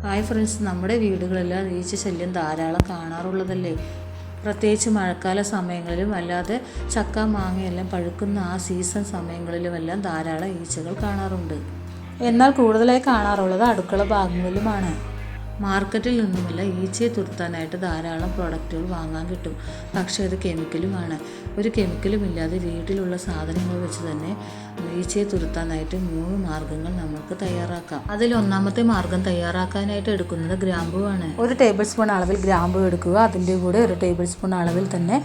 Hi friends, നമ്മുടെ വീടുകളെല്ലാം ഈച്ച ശല്യം ധാരാളം കാണാറുള്ളതല്ലേ. പ്രത്യേകിച്ച് മഴക്കാല സമയങ്ങളിലും അല്ലാതെ ചക്ക മാങ്ങയെല്ലാം പഴുക്കുന്ന ആ സീസൺ സമയങ്ങളിലുമെല്ലാം ധാരാളം ഈച്ചകൾ കാണാറുണ്ട്. എന്നാൽ കൂടുതലായി കാണാറുള്ളത് അടുക്കള ഭാഗങ്ങളിലുമാണ്. മാർക്കറ്റിൽ നിന്നുമല്ല ഈച്ചയെ തുരത്താനായിട്ട് ധാരാളം പ്രോഡക്റ്റുകൾ വാങ്ങാൻ കിട്ടും. പക്ഷേ അത് കെമിക്കലുമാണ്. ഒരു കെമിക്കലും ഇല്ലാതെ വീട്ടിലുള്ള സാധനങ്ങൾ വെച്ച് തന്നെ ഈച്ചയെ തുരത്താനായിട്ട് 3 മാർഗ്ഗങ്ങൾ നമുക്ക് തയ്യാറാക്കാം. അതിൽ ഒന്നാമത്തെ മാർഗ്ഗം തയ്യാറാക്കാനായിട്ട് എടുക്കുന്നത് ഗ്രാമ്പുവാണ്. 1 ടേബിൾ സ്പൂൺ അളവിൽ ഗ്രാമ്പു എടുക്കുക. അതിൻ്റെ കൂടെ 1 ടേബിൾ സ്പൂൺ അളവിൽ തന്നെ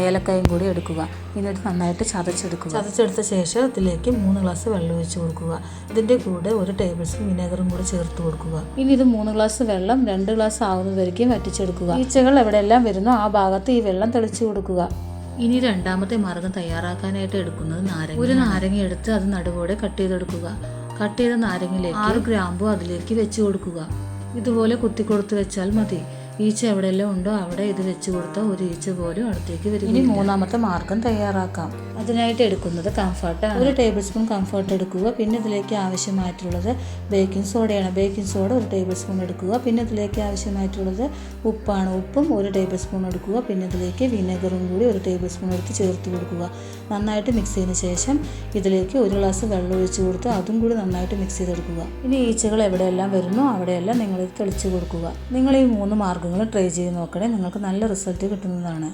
ഏലക്കായും കൂടി എടുക്കുക. എന്നിട്ട് നന്നായിട്ട് ചതച്ചെടുക്കുക. ചതച്ചെടുത്ത ശേഷം ഇതിലേക്ക് 3 ഗ്ലാസ് വെള്ളം ഒഴിച്ച് കൊടുക്കുക. ഇതിൻ്റെ കൂടെ 1 ടേബിൾ സ്പൂൺ വിനെഗറും കൂടി ചേർത്ത് കൊടുക്കുക. ഇനി ഇത് 3 ഗ്ലാസ് വെള്ളം 2 ഗ്ലാസ് ആവുന്നതുവരെയും വറ്റിച്ചെടുക്കുക. ഈച്ചകൾ എവിടെയെല്ലാം വരുന്നോ ആ ഭാഗത്ത് ഈ വെള്ളം തെളിച്ചു കൊടുക്കുക. ഇനി രണ്ടാമത്തെ മാർഗ്ഗം തയ്യാറാക്കാനായിട്ട് എടുക്കുന്നത് നാരങ്ങ. 1 നാരങ്ങ എടുത്ത് അത് നടുവോടെ കട്ട് ചെയ്തെടുക്കുക. കട്ട് ചെയ്ത നാരങ്ങയിലേക്ക് 6 ഗ്രാമ്പു അതിലേക്ക് വെച്ച് കൊടുക്കുക. ഇതുപോലെ കുത്തിക്കൊടുത്ത് വെച്ചാൽ മതി. ഈച്ച എവിടെയെല്ലാം ഉണ്ടോ അവിടെ ഇത് വെച്ച് കൊടുത്താൽ ഒരു ഈച്ച പോലും അടുത്തേക്ക് വരും. ഇനി മൂന്നാമത്തെ മാർഗ്ഗം തയ്യാറാക്കാം. അതിനായിട്ട് എടുക്കുന്നത് കംഫർട്ട്. 1 ടേബിൾ സ്പൂൺ കംഫർട്ട് എടുക്കുക. പിന്നെ ഇതിലേക്ക് ആവശ്യമായിട്ടുള്ളത് ബേക്കിംഗ് സോഡയാണ്. ബേക്കിംഗ് സോഡ 1 ടേബിൾ സ്പൂൺ എടുക്കുക. പിന്നെ ഇതിലേക്ക് ആവശ്യമായിട്ടുള്ളത് ഉപ്പാണ്. ഉപ്പും 1 ടേബിൾ സ്പൂൺ എടുക്കുക. പിന്നെ ഇതിലേക്ക് വിനെഗറും കൂടി 1 ടേബിൾ സ്പൂൺ എടുത്ത് ചേർത്ത് കൊടുക്കുക. നന്നായിട്ട് മിക്സ് ചെയ്തതിന് ശേഷം ഇതിലേക്ക് 1 ഗ്ലാസ് വെള്ളം ഒഴിച്ച് കൊടുത്ത് അതും കൂടി നന്നായിട്ട് മിക്സ് ചെയ്തെടുക്കുക. ഇനി ഈച്ചകൾ എവിടെയെല്ലാം വരുന്നോ അവിടെയെല്ലാം നിങ്ങൾ ഇത് തെളിച്ച് കൊടുക്കുക. നിങ്ങൾ ഈ 3 മാർഗ്ഗങ്ങൾ ട്രൈ ചെയ്ത് നോക്കണേ. നിങ്ങൾക്ക് നല്ല റിസൾട്ട് കിട്ടുന്നതാണ്.